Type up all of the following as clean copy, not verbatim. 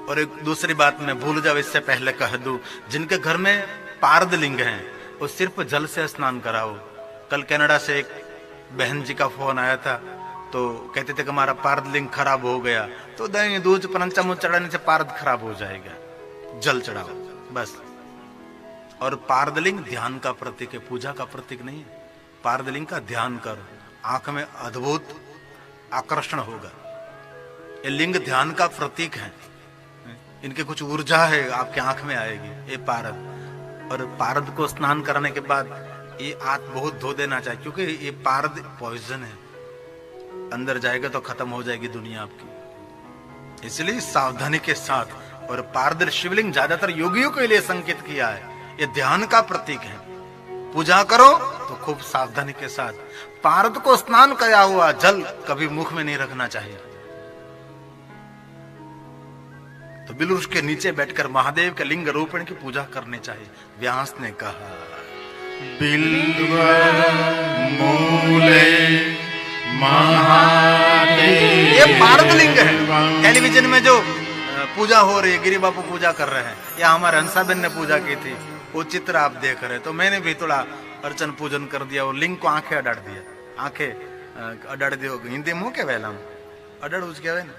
और एक दूसरी बात मैं भूल जाऊं इससे पहले कह दूं, जिनके घर में पारद लिंग है वो सिर्फ जल से स्नान कराओ। कल कनाडा से एक बहन जी का फोन आया था, तो कहते थे कि हमारा पारद लिंग खराब हो गया, तो दही दूध पंचामृत चढ़ाने से पारद खराब हो जाएगा, जल चढ़ाओ बस। और पारदलिंग ध्यान का प्रतीक है, पूजा का प्रतीक नहीं है। पारदलिंग का ध्यान करो, आंख में अद्भुत आकर्षण होगा। ये लिंग ध्यान का प्रतीक है, इनके कुछ ऊर्जा है आपके आंख में आएगी, ये पारद। और पारद को स्नान करने के बाद ये आंख बहुत धो देना चाहिए, क्योंकि ये पारद पॉइजन है, अंदर जाएगा तो खत्म हो जाएगी दुनिया आपकी, इसलिए सावधानी के साथ। और पारद शिवलिंग ज्यादातर योगियों के लिए संकेत किया है, ये ध्यान का प्रतीक है। पूजा करो तो खूब सावधानी के साथ। पारद को स्नान किया हुआ जल कभी मुख में नहीं रखना चाहिए। तो बिलवृक्ष के नीचे बैठकर महादेव के लिंग रोपण की पूजा करनी चाहिए। व्यास ने कहा बिल्व मूले महादेव। ये पारद लिंग है। टेलीविजन में जो पूजा हो रही है, गिरी बापू पूजा कर रहे हैं, या हमारे हंसाबेन ने पूजा की थी, वो चित्र आप देख रहे, तो मैंने भी थोड़ा अर्चन पूजन कर दिया। वो लिंग को आंखें अडाड़ दिया, आंखें अडाड़ दियो, हिंदी मुंह के वेला अडाड़ उस क्या ना,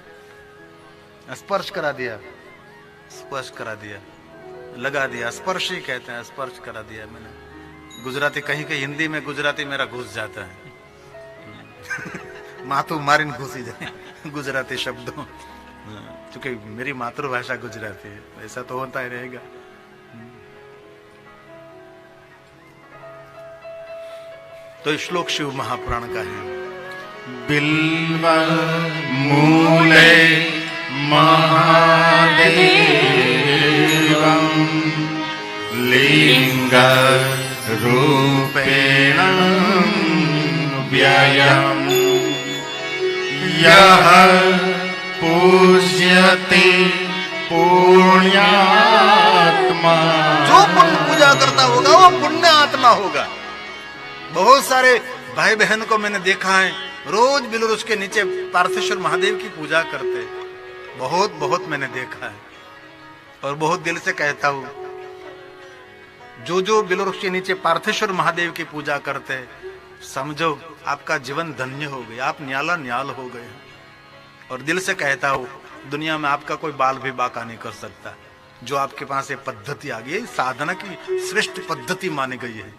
स्पर्श करा दिया, स्पर्श करा दिया, लगा दिया, स्पर्श ही कहते हैं, स्पर्श करा दिया मैंने। गुजराती कहीं कहीं हिंदी में गुजराती मेरा घुस जाता है माथू मारिन घुसी जाए गुजराती शब्दों, क्योंकि मेरी मातृभाषा गुजराती है, ऐसा तो होता ही रहेगा। तो श्लोक शिव महापुराण का है। बिल्व मूले महादेव लिंग रूपेण व्ययम् यः पूज्यते पुण्यात्मा। जो पुण्य पूजा करता होगा वो पुण्य आत्मा होगा। बहुत सारे भाई बहन को मैंने देखा है, रोज बिलवृक्ष के नीचे पार्थेश्वर महादेव की पूजा करते, बहुत बहुत मैंने देखा है। और बहुत दिल से कहता हूं, जो बिलवृक्ष के नीचे पार्थेश्वर महादेव की पूजा करते, समझो आपका जीवन धन्य हो गया, आप न्याला न्याल हो गए। और दिल से कहता हूं, दुनिया में आपका कोई बाल भी बाका नहीं कर सकता। जो आपके पास ये पद्धति आ गई, साधना की श्रेष्ठ पद्धति मानी गई है।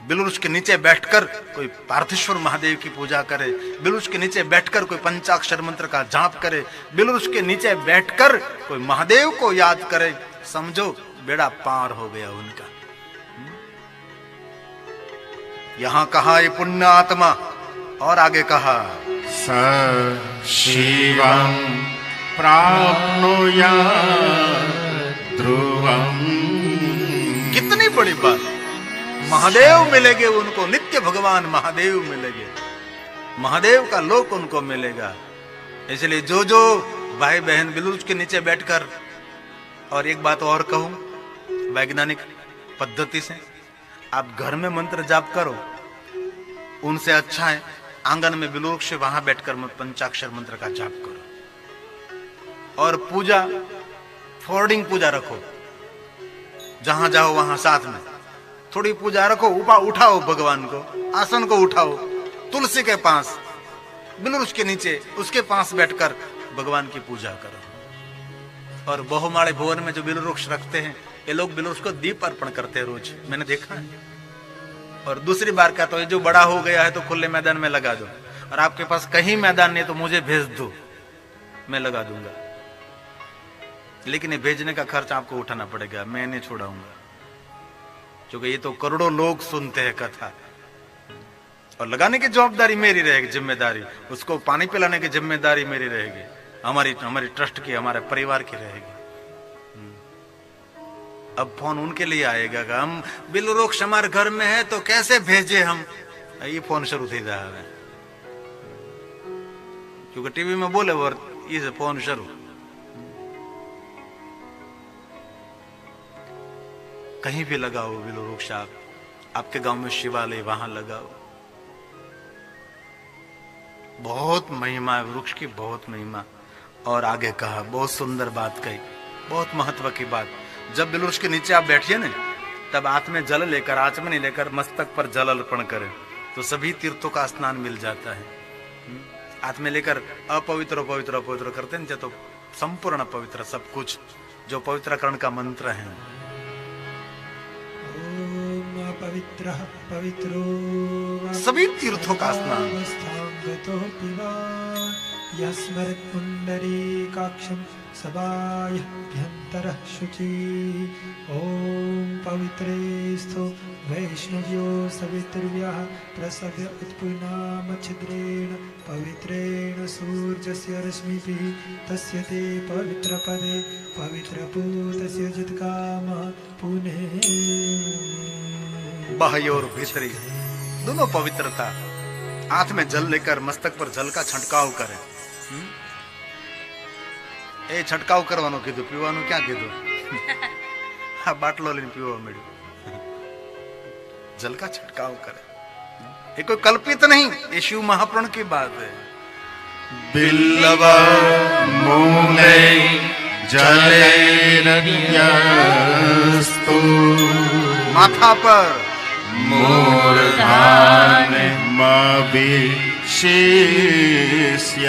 बिलवृक्ष के नीचे बैठकर कोई पार्थेश्वर महादेव की पूजा करे, बिलवृक्ष के नीचे बैठकर कोई पंचाक्षर मंत्र का जाप करे, बिलवृक्ष के नीचे बैठकर कोई महादेव को याद करे, समझो बेड़ा पार हो गया उनका। यहां कहा ये पुण्य आत्मा, और आगे कहा स शिवं प्राप्नुयात् ध्रुवम्। कितनी बड़ी बात, महादेव मिलेंगे उनको, नित्य भगवान महादेव मिलेंगे, महादेव का लोक उनको मिलेगा। इसलिए जो भाई बहन बिलवृक्ष के नीचे बैठकर, और एक बात और कहूं, वैज्ञानिक पद्धति से आप घर में मंत्र जाप करो, उनसे अच्छा है आंगन में बिलवृक्ष वहां बैठकर पंचाक्षर मंत्र का जाप करो। और पूजा फोर्डिंग पूजा रखो, जहां जाओ वहां साथ में थोड़ी पूजा रखो, उठाओ भगवान को, आसन को उठाओ, तुलसी के पास, बिलवृक्ष के नीचे, उसके पास बैठकर भगवान की पूजा करो। और बहुमाड़े भवन में जो बिलवृक्ष रखते हैं, ये लोग बिलवृक्ष को दीप अर्पण करते हैं रोज, मैंने देखा है। और दूसरी बार क्या, तो ये जो बड़ा हो गया है तो खुले मैदान में लगा दो, और आपके पास कहीं मैदान नहीं तो मुझे भेज दो, मैं लगा दूंगा। लेकिन ये भेजने का खर्च आपको उठाना पड़ेगा, मैं नहीं छोड़ाऊंगा, क्योंकि ये तो करोड़ों लोग सुनते हैं कथा। और लगाने की जवाबदारी मेरी रहेगी, जिम्मेदारी, उसको पानी पिलाने की जिम्मेदारी मेरी रहेगी, हमारी ट्रस्ट की, हमारे परिवार की रहेगी। अब फोन उनके लिए आएगा कि हम बिलवृक्ष हमारे घर में है तो कैसे भेजे हम, ये फोन शुरू थी रहा है, क्योंकि टीवी में बोले वो ये फोन शुरू। कहीं भी लगाओ बिलवृक्ष, आपके गांव में शिवालय, वहां लगाओ। बहुत महिमा है वृक्ष की, बहुत महिमा। और आगे कहा, बहुत सुंदर बात कही, बहुत महत्व की बात। जब बिलवृक्ष के नीचे आप बैठिए ना, तब हाथ में जल लेकर, आचमनी लेकर मस्तक पर जल अर्पण करें तो सभी तीर्थों का स्नान मिल जाता है। हाथ में लेकर अपवित्र अपवित्र अपवित्र करते हैं तो संपूर्ण पवित्र सब कुछ, जो पवित्रकरण का मंत्र है। ओम पवित्रः पवित्रो सभी तीर्थों का स्नान। यस्मरत् पुण्डरीकाक्षं सबाह्यभ्यन्तरः शुचिः। ॐ पवित्रेस्थो वैष्णव्यो सवितुर्व्यः प्रसव्य उत्पुनामच्छिद्रेण पवित्रेण सूर्यस्य रश्मिभिः तस्य ते पवित्रपदे पवित्रपूतस्य जित्कामः पुनः। बाह्य और भीतरी दोनों पवित्रता। हाथ में जल लेकर मस्तक पर जल का छंटकाव करें। ए छटकाव करवानो कीधु, पीवानो क्या कीधु? हाँ, बाटलो लेने पीवा मेरी। जल का छटकाव करें। ये कोई कल्पित नहीं, ये शिव महापुराण की बात है। बिल्व मूले जलेन माथा पर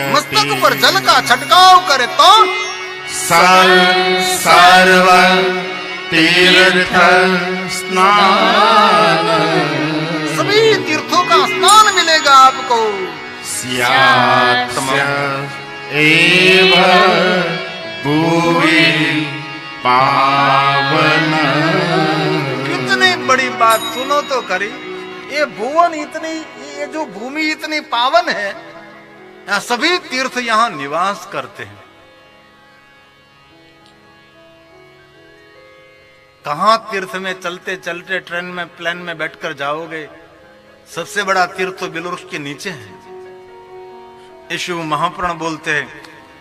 मस्तक पर जल का छटकाव करे तो सर्व तीर्थ स्नान, सभी तीर्थों का स्नान मिलेगा आपको। स्यात्म एव भुवि पावन। कितनी बड़ी बात सुनो तो करी। ये भुवन इतनी, ये जो भूमि इतनी पावन है, यहाँ सभी तीर्थ यहाँ निवास करते हैं। कहां तीर्थ में चलते चलते ट्रेन में प्लेन में बैठकर जाओगे, सबसे बड़ा तीर्थ तो बिलवृक्ष के नीचे है। शिव महापुराण बोलते हैं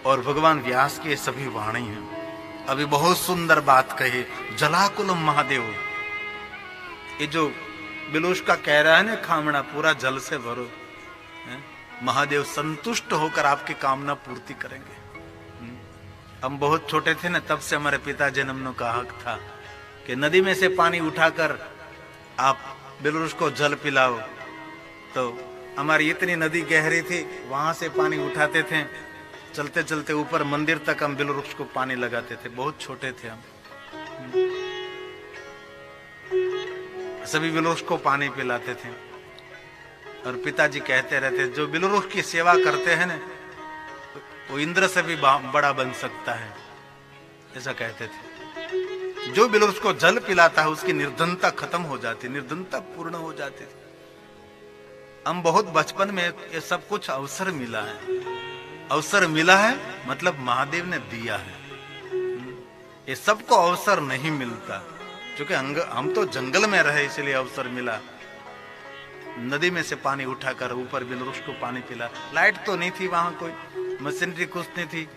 और भगवान व्यास के सभी वाणी हैं। अभी बहुत सुंदर बात कही, जलाकुलम महादेव। ये जो बिलवृक्ष का कह रहा है ना, खामना पूरा जल से भरो, महादेव संतुष्ट होकर आपकी कामना पूर्ति करेंगे। हम बहुत छोटे थे ना, तब से हमारे पिताजी ने हमने कहा था कि नदी में से पानी उठाकर आप बिलवृक्ष को जल पिलाओ। तो हमारी इतनी नदी गहरी थी, वहां से पानी उठाते थे, चलते चलते ऊपर मंदिर तक हम बिलवृक्ष को पानी लगाते थे। बहुत छोटे थे हम, सभी बिलवृक्ष को पानी पिलाते थे। और पिताजी कहते रहते, जो बिलवृक्ष की सेवा करते हैं ना, वो इंद्र से भी बड़ा बन सकता है, ऐसा कहते थे। जो बिलवृक्ष को जल पिलाता है उसकी निर्धनता खत्म हो जाती, निर्धनता पूर्ण हो जाती थी। हम बहुत बचपन में ये सब कुछ अवसर मिला है। अवसर मिला है मतलब महादेव ने दिया है। ये सबको अवसर नहीं मिलता, क्योंकि हम तो जंगल में रहे इसलिए अवसर मिला। नदी में से पानी उठाकर ऊपर बिलवृक्ष को पानी पिला। लाइट तो नहीं थी वहां, कोई मशीनरी कुछ नहीं थी,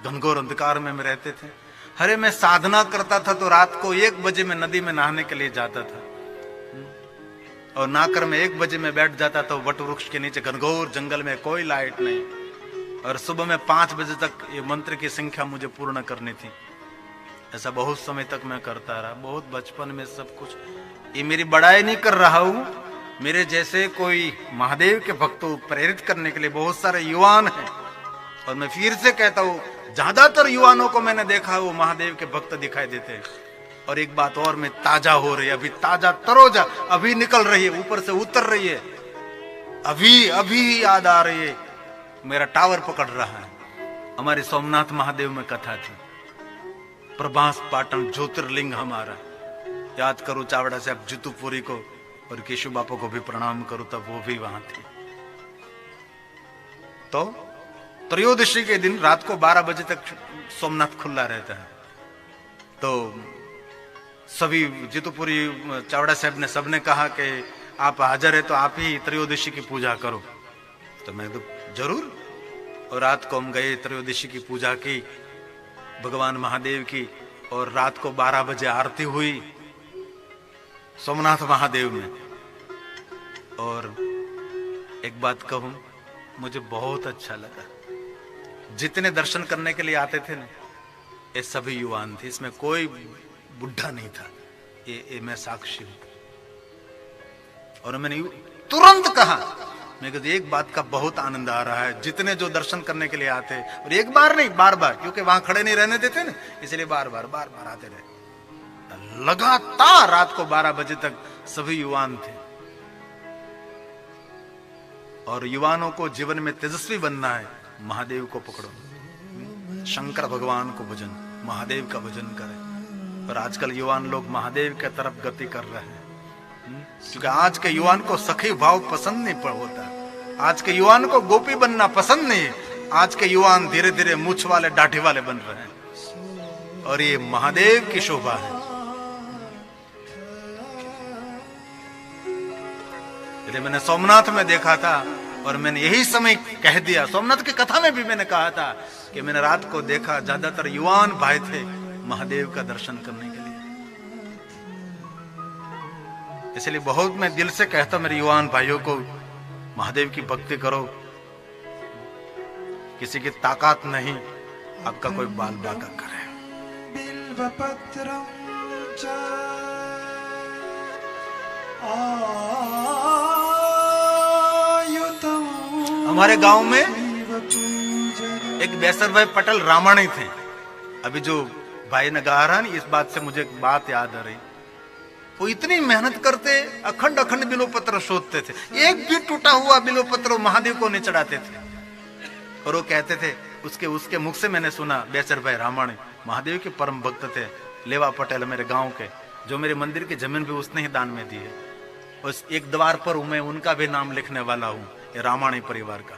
घनघोर अंधकार में रहते थे। अरे मैं साधना करता था तो रात को 1 बजे में नदी में नहाने के लिए जाता था, और नाकर में 1 बजे में बैठ जाता था वट वृक्ष के नीचे, घनघोर जंगल में, कोई लाइट नहीं। और सुबह में 5 बजे तक ये मंत्र की संख्या मुझे पूर्ण करनी थी। ऐसा बहुत समय तक मैं करता रहा, बहुत बचपन में सब कुछ। ये मेरी बड़ाई नहीं कर रहा हूं, मेरे जैसे कोई महादेव के भक्तों प्रेरित करने के लिए बहुत सारे युवान हैं। और मैं फिर से कहता हूं, ज्यादातर युवानों को मैंने देखा वो महादेव के भक्त दिखाई देते हैं। और एक बात और, मैं ताजा हो रही है, अभी ताजा तरोजा अभी निकल रही है, ऊपर से उतर रही है, अभी अभी याद आ रही है, मेरा टावर पकड़ रहा है। हमारे सोमनाथ महादेव में कथा थी, प्रभास पाटन ज्योतिर्लिंग हमारा। याद करो चावड़ा साहब जितुपुरी को और केशव बापू को भी प्रणाम करो, तब वो भी वहां थे। तो त्रयोदशी के दिन रात को 12 बजे तक सोमनाथ खुला रहता है। तो सभी जितुपुरी चावड़ा साहब ने सबने कहा कि आप हाजिर है तो आप ही त्रयोदशी की पूजा करो। तो मैं तो जरूर। और रात को हम गए, त्रयोदशी की पूजा की भगवान महादेव की, और रात को 12 बजे आरती हुई सोमनाथ महादेव में। और एक बात कहूं, मुझे बहुत अच्छा लगा, जितने दर्शन करने के लिए आते थे ना, ये सभी युवान थे, इसमें कोई बुढ़ा नहीं था। ये मैं साक्षी हूं। और मैंने तुरंत कहा, मैं कहते एक बात का बहुत आनंद आ रहा है, जितने जो दर्शन करने के लिए आते, और एक बार नहीं बार बार, क्योंकि वहां खड़े नहीं रहने देते ना, इसलिए बार बार आते रहे। लगातार रात को 12 बजे तक सभी युवान थे। और युवानों को जीवन में तेजस्वी बनना है, महादेव को पकड़ो, शंकर भगवान को भजन, महादेव का भजन करें। और आजकल युवान लोग महादेव के तरफ गति कर रहे हैं, क्योंकि आज के युवान को सखी भाव पसंद नहीं होता, आज के युवान को गोपी बनना पसंद नहीं है। आज के युवान धीरे धीरे मूछ वाले दाढ़ी वाले बन रहे हैं, और ये महादेव की शोभा है। मैंने सोमनाथ में देखा था, और मैंने यही समय कह दिया, सोमनाथ की कथा में भी मैंने कहा था कि मैंने रात को देखा ज्यादातर युवान भाई थे महादेव का दर्शन करने के लिए। इसलिए बहुत मैं दिल से कहता मेरे युवान भाइयों को, महादेव की भक्ति करो, किसी की ताकत नहीं आपका कोई बाल बाका करे। हमारे गांव में एक बैसर भाई पटेल रामाणी थे। अभी जो भाई ने गा रहा है, इस बात से मुझे एक बात याद आ रही। वो इतनी मेहनत करते, अखंड अखंड बिलोपत्र शोधते थे, एक भी टूटा हुआ बिलोपत्र महादेव को नहीं चढ़ाते थे। और वो कहते थे, उसके मुख से मैंने सुना, बैसर भाई रामाणी महादेव के परम भक्त थे। लेवा पटेल मेरे गांव के, जो मेरे मंदिर की जमीन भी उसने ही दान में दी है। उस एक द्वार पर मैं उनका भी नाम लिखने वाला हूं, ये रामाणी परिवार का।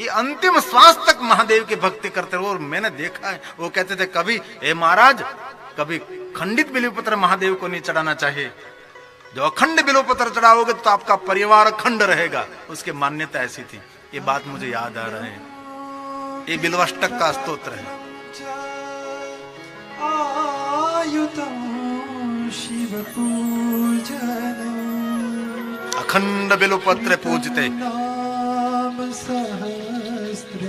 ये अंतिम श्वास तक महादेव की भक्ति करते रहो। और मैंने देखा है, वो कहते थे कभी हे महाराज, कभी खंडित बिल्वपत्र महादेव को नहीं चढ़ाना चाहिए, जो अखंड बिल्वपत्र चढ़ाओगे तो आपका परिवार अखंड रहेगा। उसकी मान्यता ऐसी थी। ये बात मुझे याद आ रहा है। ये बिल्वाष्टक का स्तोत्र है। शिव पूजन अखंड बिल्वपत्र पूजते, नाम सहस्त्र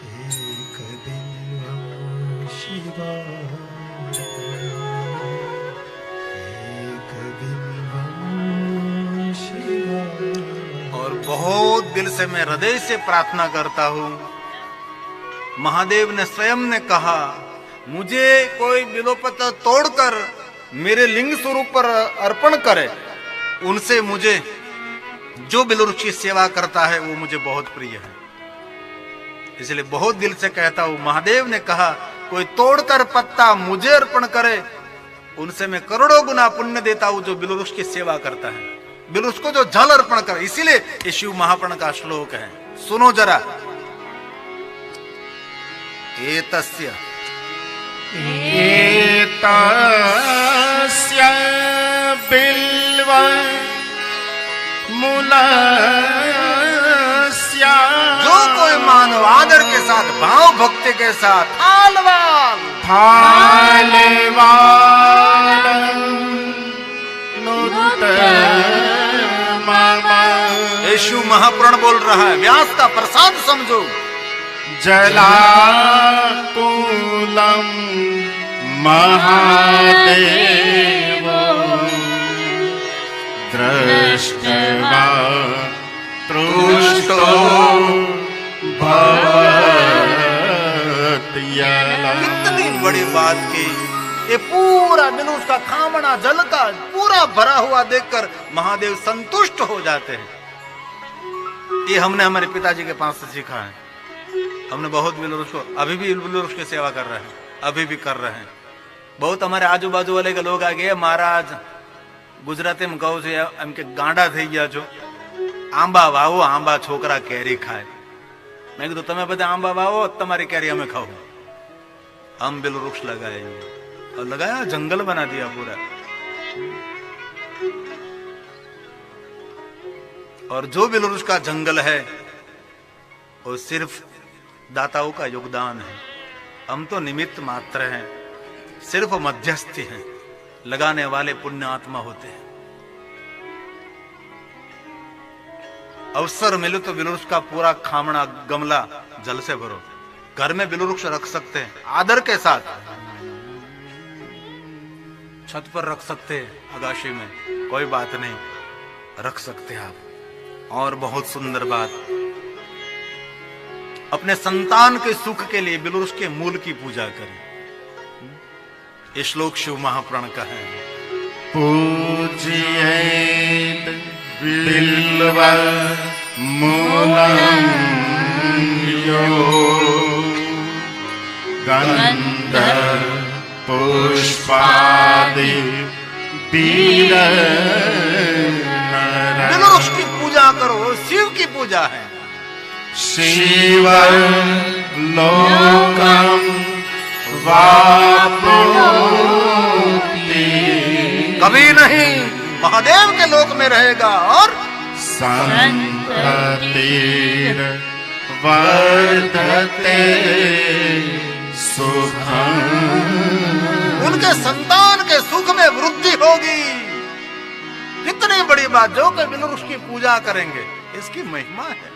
एक बिल्वं शिवा, एक बिल्वं शिवा। और बहुत दिल से मैं हृदय से प्रार्थना करता हूं, महादेव ने स्वयं ने कहा, मुझे कोई बिल्वपत्र तोड़कर मेरे लिंग स्वरूप पर अर्पण करे, उनसे मुझे जो बिल्ववृक्ष की सेवा करता है वो मुझे बहुत प्रिय है। इसलिए बहुत दिल से कहता हूं, महादेव ने कहा कोई तोड़कर पत्ता मुझे अर्पण करे, उनसे मैं करोड़ों गुना पुण्य देता हूं जो बिल्ववृक्ष की सेवा करता है, बिल्ववृक्ष को जो जल अर्पण करे। इसीलिए ये शिव महापुराण का श्लोक है, सुनो जरा। एतस्य बिल्व मूलस्य, जो कोई मानव आदर के साथ, भाव भक्ति के साथ थालवाल यीशु महापुराण बोल रहा है, व्यास का प्रसाद समझो। जलाकुलम महादेव दृष्ट्वा तुष्टो भवत्यला। कितनी बड़ी बात की। ये पूरा दिन उसका खामना जल का पूरा भरा हुआ देखकर महादेव संतुष्ट हो जाते हैं। ये हमने हमारे पिताजी के पास से सीखा है। हमने बहुत बिल्ववृक्ष, अभी भी बिल्ववृक्ष की सेवा कर रहे हैं, अभी भी कर रहे हैं। बहुत हमारे आजू बाजू वाले के लोग आ गए, महाराज गुजराती में कहूं छे एम के गांडा थई गया छो, आंबा वावो, आंबा छोकरा केरी खाए। मैं कीधुं तमे बधा आंबा वावो, तमारी केरी अमे खाओ। हम बिल्ववृक्ष लगाए और लगाया, जंगल बना दिया पूरा। और जो बिल्ववृक्ष का जंगल है वो सिर्फ दाताओं का योगदान है। हम तो निमित्त मात्र हैं, सिर्फ मध्यस्थी हैं। लगाने वाले पुण्य आत्मा होते हैं। अवसर मिले तो बिलवृक्ष का पूरा खामना गमला जल से भरो। घर में बिलवृक्ष रख सकते हैं आदर के साथ, छत पर रख सकते हैं, आगाशी में, कोई बात नहीं, रख सकते हैं आप। और बहुत सुंदर बात, अपने संतान के सुख के लिए बिलवृक्ष के मूल की पूजा करें। ये श्लोक शिव महापुराण का है। पूजयेत् बिल्व मूलम यो गंध पुष्पादि बिलवृक्ष की पूजा करो, शिव की पूजा है। शिव लोकम वाप्नोति, कभी नहीं, महादेव के लोक में रहेगा। और संततिर् वर्धते सुखम, उनके संतान के सुख में वृद्धि होगी। कितनी बड़ी बात, जो कि बिलवृक्ष की पूजा करेंगे, इसकी महिमा है।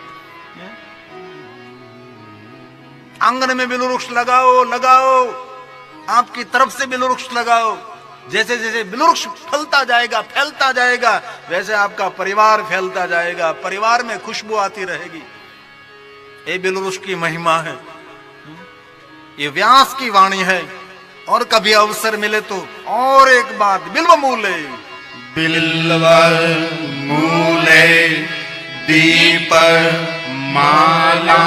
आंगन में बिलवृक्ष लगाओ, लगाओ, आपकी तरफ से बिलवृक्ष लगाओ। जैसे जैसे बिलवृक्ष फलता जाएगा, फैलता जाएगा, वैसे आपका परिवार फैलता जाएगा, परिवार में खुशबू आती रहेगी। ये बिलवृक्ष की महिमा है, ये व्यास की वाणी है। और कभी अवसर मिले तो और एक बात, बिल्व मूले, बिल्व मूले दीप माला।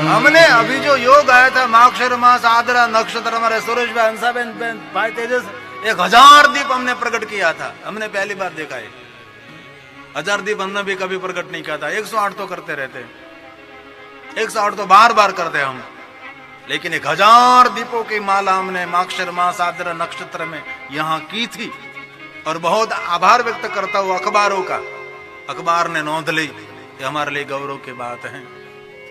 हमने अभी जो योग आया था, माक्षर मास आदरा नक्षत्र, हमारे सुरेश भाई, हंसाबेन, भाई तेजस, 1000 दीप हमने प्रकट किया था। हमने पहली बार देखा है, 1000 दीप हमने भी कभी प्रकट नहीं किया था। 108 तो करते रहते, 108 तो बार बार करते हम, लेकिन 1000 दीपों की माला हमने माक्षर मास आदरा नक्षत्र में यहाँ की थी। और बहुत आभार व्यक्त करता हूँ अखबारों का, अखबार ने नोंद ली, ये हमारे लिए गौरव की बात है।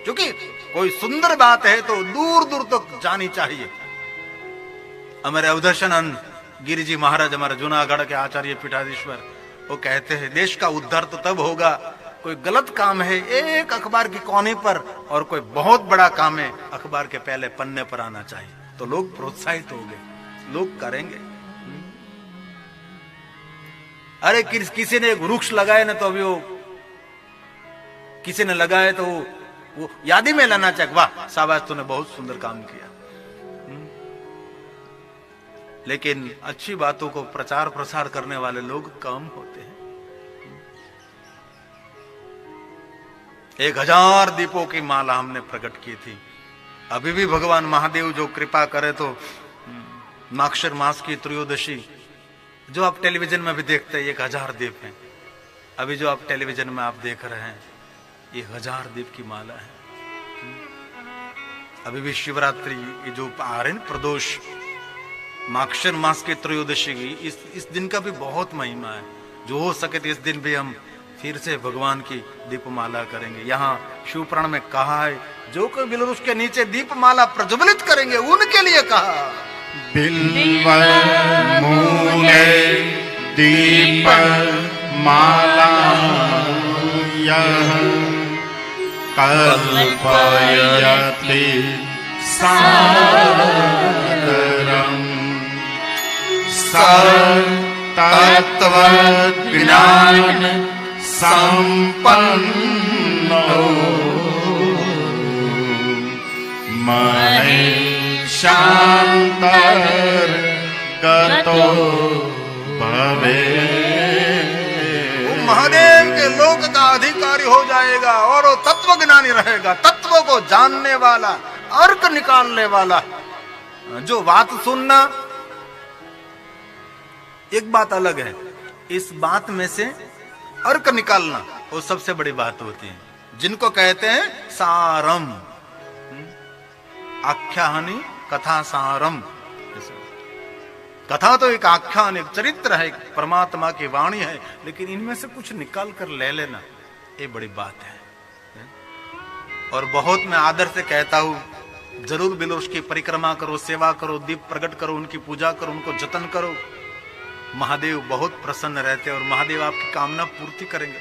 क्योंकि कोई सुंदर बात है तो दूर दूर तक जानी चाहिए। हमारे अवधर्शनंद गिरि जी महाराज, हमारे जूनागढ़ के आचार्य पीठाधीश्वर, वो कहते हैं देश का उद्धार तो तब होगा, कोई गलत काम है एक अखबार की कोने पर, और कोई बहुत बड़ा काम है अखबार के पहले पन्ने पर आना चाहिए, तो लोग प्रोत्साहित होंगे, लोग करेंगे। अरे किसी ने एक वृक्ष लगाए ना, तो अभी वो किसी ने लगाए तो वो याद ही में लाना चाहिए, वाह शाबाश तूने बहुत सुंदर काम किया। लेकिन अच्छी बातों को प्रचार प्रसार करने वाले लोग कम होते हैं। 1000 दीपों की माला हमने प्रकट की थी। अभी भी भगवान महादेव जो कृपा करे तो माक्षर मास की त्रयोदशी, जो आप टेलीविजन में भी देखते हैं, 1000 दीप हैं। अभी जो आप टेलीविजन में आप देख रहे हैं, ये 1000 दीप की माला है। अभी भी शिवरात्रि, ये जो आ रहे हैं प्रदोष, माक्षर मास की त्रयोदशी की, इस दिन का भी बहुत महिमा है। जो हो सके तो इस दिन भी हम फिर से भगवान की दीपमाला करेंगे। यहाँ शिवपुराण में कहा है, जो कोई बिलवृक्ष के नीचे दीपमाला प्रज्वलित करेंगे उनके लिए कहा, बिल्व मूले दीप माला कल्पयति सादरम् तत्त्वज्ञान संपन्नो महेशान्तर्गतो भवेत्। महादेव के लोक का अधिकारी हो जाएगा और वो तत्व ज्ञानी रहेगा, तत्व को जानने वाला, अर्क निकालने वाला। जो बात सुनना एक बात अलग है, इस बात में से अर्क निकालना वो सबसे बड़ी बात होती है, जिनको कहते हैं सारम, आख्यानी कथा सारम। कथा तो एक आख्यान, एक चरित्र है, एक परमात्मा की वाणी है, लेकिन इनमें से कुछ निकाल कर ले लेना ये बड़ी बात है। और बहुत मैं आदर से कहता हूं, जरूर बिलवृक्ष की परिक्रमा करो, सेवा करो, दीप प्रकट करो, उनकी पूजा करो, उनको जतन करो। महादेव बहुत प्रसन्न रहते हैं और महादेव आपकी कामना पूर्ति करेंगे।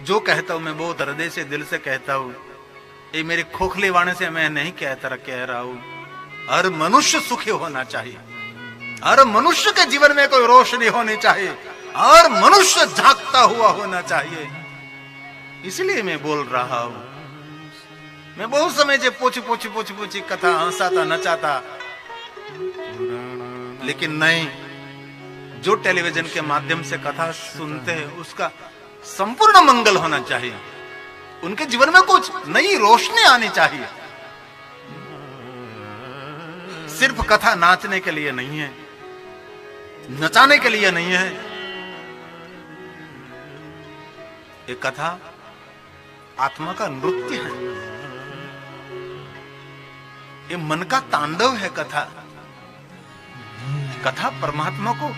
जो कहता हूं मैं बहुत हृदय से दिल से कहता हूं, ये मेरी खोखली वाणी से मैं नहीं कह रहा हूं। हर मनुष्य सुखी होना चाहिए, हर मनुष्य के जीवन में कोई रोशनी होनी चाहिए, हर मनुष्य झांकता हुआ होना चाहिए। इसलिए मैं बोल रहा हूं। मैं बहुत समय से पोछी कथा हंसाता नचाता, लेकिन नहीं, जो टेलीविजन के माध्यम से कथा सुनते हैं उसका संपूर्ण मंगल होना चाहिए। उनके जीवन में कुछ नई रोशनी आनी चाहिए। सिर्फ कथा नाचने के लिए नहीं है, नचाने के लिए नहीं है। ये कथा आत्मा का नृत्य है, ये मन का तांडव है। कथा परमात्मा को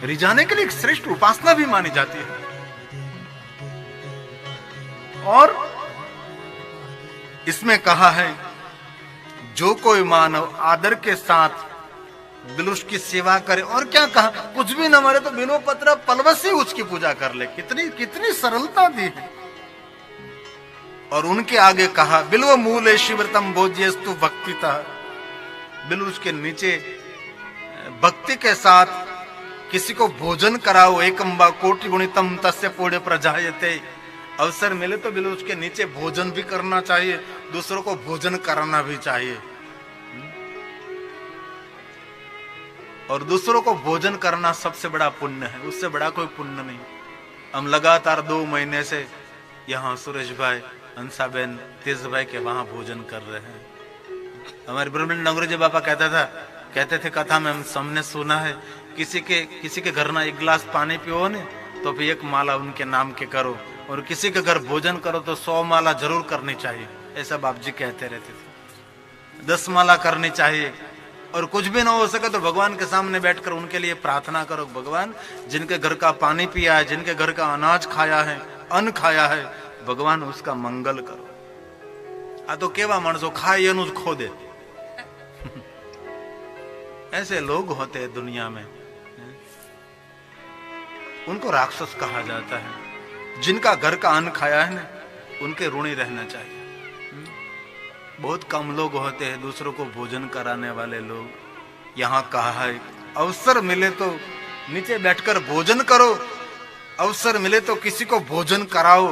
रिझाने के लिए एक श्रेष्ठ उपासना भी मानी जाती है। और इसमें कहा है, जो कोई मानव आदर के साथ बिलुष की सेवा करे, और क्या कहा, कुछ भी न मरे तो बिलो पत्र पलवसी उसकी पूजा कर ले। कितनी सरलता दी है। और उनके आगे कहा, बिल्व मूले शिवरतम भोज्यस्तु भक्तिता। बिलुष के नीचे भक्ति के साथ किसी को भोजन कराओ। एकम्बा कोटि गुणितम तस्य पुण्य प्रजायते। अवसर मिले तो बिलुष के नीचे भोजन भी करना चाहिए, दूसरों को भोजन कराना भी चाहिए। और दूसरों को भोजन करना सबसे बड़ा पुण्य है, उससे बड़ा कोई पुण्य नहीं। हम लगातार 2 महीने से यहाँ सुरेश भाई, हंसाबेन, तेज भाई के वहां भोजन कर रहे हैं। हमारे ब्रह्मण्ड नगरजी बाबा कहते थे कथा में, हम सबने सुना है, किसी के घर ना 1 गिलास पानी पियो ने तो फिर 1 माला उनके नाम के करो, और किसी के घर भोजन करो तो 100 माला जरूर करनी चाहिए। ऐसा बाप जी कहते रहते थे। 10 माला करनी चाहिए। और कुछ भी ना हो सके तो भगवान के सामने बैठकर उनके लिए प्रार्थना करो, भगवान जिनके घर का पानी पिया है, जिनके घर का अनाज खाया है, अन्न खाया है, भगवान उसका मंगल करो। आ तो केवा मानसो खाए एनु खो दे। ऐसे लोग होते हैं दुनिया में, उनको राक्षस कहा जाता है। जिनका घर का अन्न खाया है ना, उनके ऋणी रहना चाहिए। बहुत कम लोग होते हैं दूसरों को भोजन कराने वाले लोग। यहाँ कहा है, अवसर मिले तो नीचे बैठकर भोजन करो, अवसर मिले तो किसी को भोजन कराओ,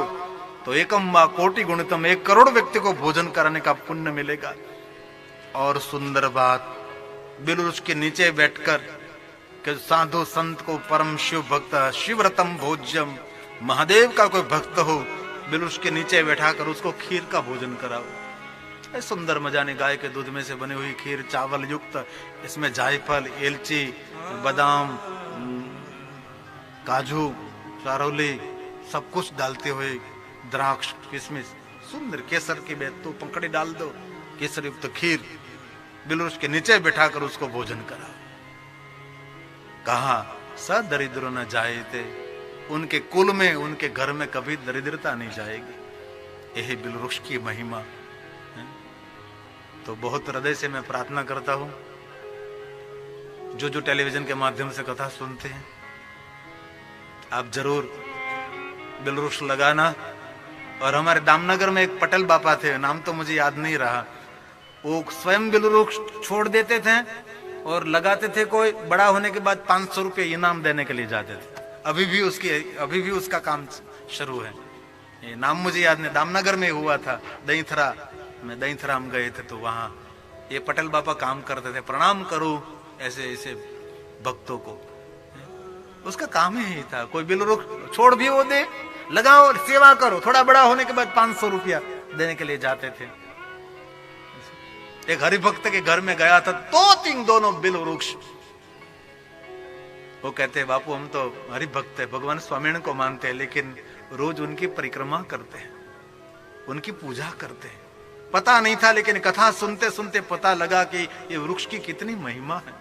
तो एकम्बा कोटि गुणितम 1 करोड़ व्यक्ति को भोजन कराने का पुण्य मिलेगा। और सुंदर बात, बिलुष के नीचे बैठकर कि साधु संत को परम शिव भक्त, शिवरतम भोज्यम, महादेव का कोई भक्त हो, बिलुष के नीचे बैठाकर उसको खीर का भोजन कराओ। सुंदर मजाने गाय के दूध में से बनी हुई खीर, चावल युक्त, इसमें जायफल, एलची, बादाम, काजू, चारोली सब कुछ डालते हुए, द्राक्ष, किशमिश, सुंदर केसर की बेतु पंखड़ी डाल दो, केसर युक्त खीर, बिलुष के नीचे बैठाकर उसको भोजन कराओ। कहा, स दरिद्र न जाए थे, उनके कुल में, उनके घर में कभी दरिद्रता नहीं जाएगी। यही बिलवृक्ष की महिमा है। तो बहुत हृदय से मैं प्रार्थना करता हूं, जो टेलीविजन के माध्यम से कथा सुनते हैं, आप जरूर बिलवृक्ष लगाना। और हमारे दामनगर में एक पटेल बापा थे, नाम तो मुझे याद नहीं रहा, वो स्वयं बिलवृक्ष छोड़ देते थे और लगाते थे। कोई बड़ा होने के बाद 500 रुपये इनाम देने के लिए जाते थे। अभी भी उसका काम शुरू है। ये नाम मुझे याद नहीं, दामनगर में हुआ था, दहीथरा में, दहीथरा हम गए थे तो वहां ये पटेल बापा काम करते थे। प्रणाम करो ऐसे भक्तों को, उसका काम ही था। कोई बिलवृक्ष छोड़ भी वो दे, लगाओ, सेवा करो, थोड़ा बड़ा होने के बाद 500 रुपया देने के लिए जाते थे। एक हरिभक्त के घर में गया था, 2-3 दोनों बिलवृक्ष। वो कहते, बापू हम तो हरिभक्त है, भगवान स्वामीनारायण को मानते हैं, लेकिन रोज उनकी परिक्रमा करते हैं, उनकी पूजा करते हैं। पता नहीं था, लेकिन कथा सुनते सुनते पता लगा कि ये वृक्ष की कितनी महिमा है।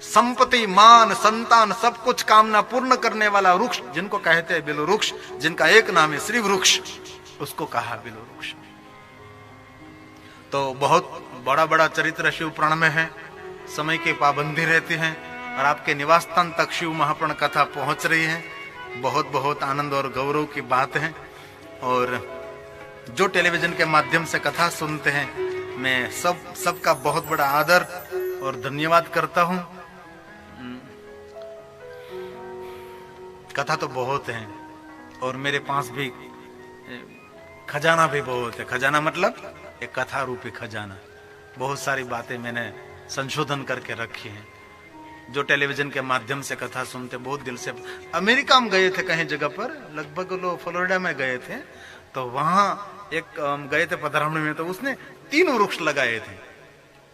संपत्ति, मान, संतान, सब कुछ कामना पूर्ण करने वाला वृक्ष जिनको कहते हैं बिल्व वृक्ष, जिनका एक नाम है श्री वृक्ष, उसको कहा बिल्व वृक्ष। तो बहुत बड़ा बड़ा चरित्र शिव पुराण में है। समय की पाबंदी रहती है और आपके निवास स्थान तक शिव महापुराण कथा पहुंच रही है। बहुत बहुत आनंद और गौरव की बात है। और जो टेलीविजन के माध्यम से कथा सुनते हैं, मैं सबका बहुत बड़ा आदर और धन्यवाद करता हूँ। कथा तो बहुत है और मेरे पास भी खजाना भी बहुत है। खजाना मतलब एक कथा रूपी खजाना। बहुत सारी बातें मैंने संशोधन करके रखी हैं। जो टेलीविजन के माध्यम से कथा सुनते, बहुत दिल से। अमेरिका में गए थे कहीं जगह पर, लगभग लोग फ्लोरिडा में गए थे, तो वहां एक गए थे पधरावणी में, तो उसने 3 वृक्ष लगाए थे।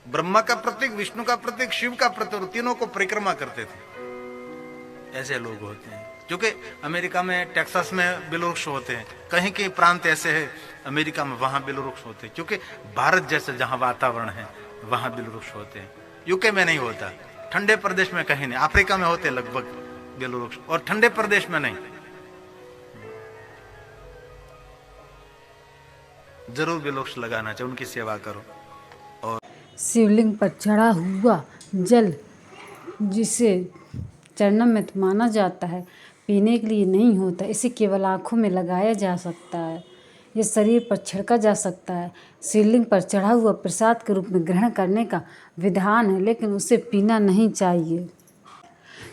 ब्रह्मा का प्रतीक, विष्णु का प्रतीक, शिव का प्रतीक, तीनों को परिक्रमा करते थे। ऐसे लोग होते हैं। क्योंकि अमेरिका में टेक्सास में बिलवृक्ष होते हैं, कहीं कहीं प्रांत ऐसे है अमेरिका में वहां बिलवृक्ष होते हैं। क्योंकि भारत जैसे जहां वातावरण है वहां बिलवृक्ष होते हैं। यूके में नहीं होता, ठंडे प्रदेश में कहीं नहीं। अफ्रीका में होते लगभग बिलवृक्ष, और ठंडे प्रदेश में नहीं। जरूर बिलवृक्ष लगाना चाहिए, उनकी सेवा करो। और शिवलिंग पर चढ़ा हुआ जल, जिसे चरणमृत माना जाता है, पीने के लिए नहीं होता। इसे केवल आँखों में लगाया जा सकता है। ये शरीर पर छिड़का जा सकता है। शिवलिंग पर चढ़ा हुआ प्रसाद के रूप में ग्रहण करने का विधान है, लेकिन उसे पीना नहीं चाहिए।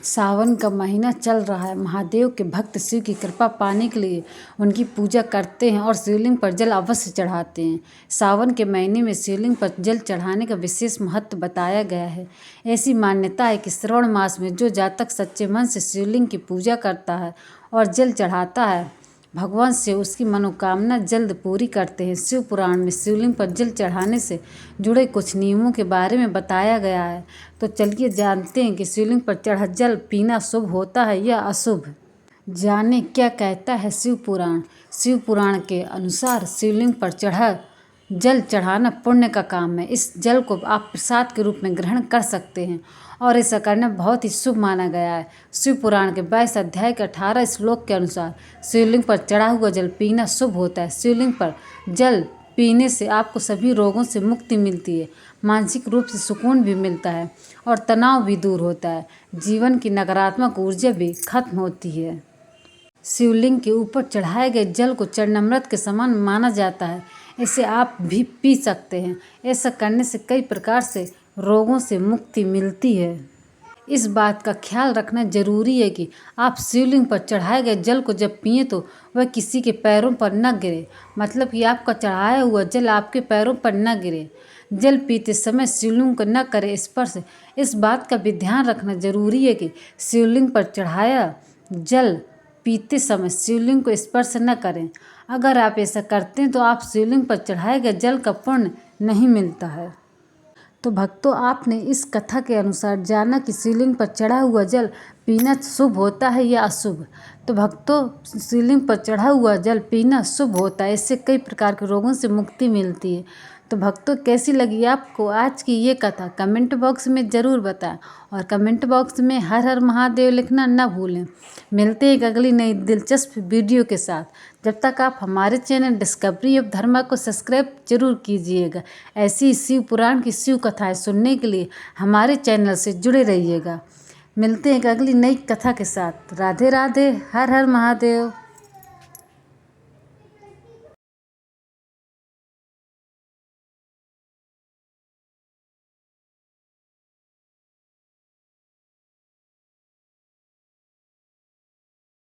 सावन का महीना चल रहा है। महादेव के भक्त शिव की कृपा पाने के लिए उनकी पूजा करते हैं और शिवलिंग पर जल अवश्य चढ़ाते हैं। सावन के महीने में शिवलिंग पर जल चढ़ाने का विशेष महत्व बताया गया है। ऐसी मान्यता है कि श्रावण मास में जो जातक सच्चे मन से शिवलिंग की पूजा करता है और जल चढ़ाता है, भगवान से उसकी मनोकामना जल्द पूरी करते हैं। शिव पुराण में शिवलिंग पर जल चढ़ाने से जुड़े कुछ नियमों के बारे में बताया गया है। तो चलिए जानते हैं कि शिवलिंग पर चढ़ा जल पीना शुभ होता है या अशुभ। जाने क्या कहता है शिव पुराण। शिव पुराण के अनुसार शिवलिंग पर चढ़ा जल चढ़ाना पुण्य का काम है। इस जल को आप प्रसाद के रूप में ग्रहण कर सकते हैं और ऐसा करना बहुत ही शुभ माना गया है। शिव पुराण के 22 अध्याय के 18 श्लोक के अनुसार शिवलिंग पर चढ़ा हुआ जल पीना शुभ होता है। शिवलिंग पर जल पीने से आपको सभी रोगों से मुक्ति मिलती है, मानसिक रूप से सुकून भी मिलता है और तनाव भी दूर होता है। जीवन की नकारात्मक ऊर्जा भी खत्म होती है। शिवलिंग के ऊपर चढ़ाए गए जल को चरणामृत के समान माना जाता है। इसे आप भी पी सकते हैं। ऐसा करने से कई प्रकार से रोगों से मुक्ति मिलती है। इस बात का ख्याल रखना जरूरी है कि आप शिवलिंग पर चढ़ाए गए जल को जब पिएं तो वह किसी के पैरों पर न गिरे। मतलब कि आपका चढ़ाया हुआ जल आपके पैरों पर न गिरे। जल पीते समय शिवलिंग को न करें स्पर्श। इस बात का भी ध्यान रखना जरूरी है कि शिवलिंग पर चढ़ाया जल पीते समय शिवलिंग को स्पर्श न करें। अगर आप ऐसा करते हैं तो आप शिवलिंग पर चढ़ाए गए जल का पुण्य नहीं मिलता है। तो भक्तों, आपने इस कथा के अनुसार जाना कि शिवलिंग पर चढ़ा हुआ जल पीना शुभ होता है या अशुभ। तो भक्तों, शिवलिंग पर चढ़ा हुआ जल पीना शुभ होता है। इससे कई प्रकार के रोगों से मुक्ति मिलती है। तो भक्तों, कैसी लगी आपको आज की ये कथा कमेंट बॉक्स में ज़रूर बताएं और कमेंट बॉक्स में हर हर महादेव लिखना न भूलें। मिलते हैं एक अगली नई दिलचस्प वीडियो के साथ। जब तक आप हमारे चैनल डिस्कवरी ऑफ धर्मा को सब्सक्राइब जरूर कीजिएगा। ऐसी शिव पुराण की शिव कथाएं सुनने के लिए हमारे चैनल से जुड़े रहिएगा। मिलते हैं एक अगली नई कथा के साथ। राधे राधे, हर हर महादेव।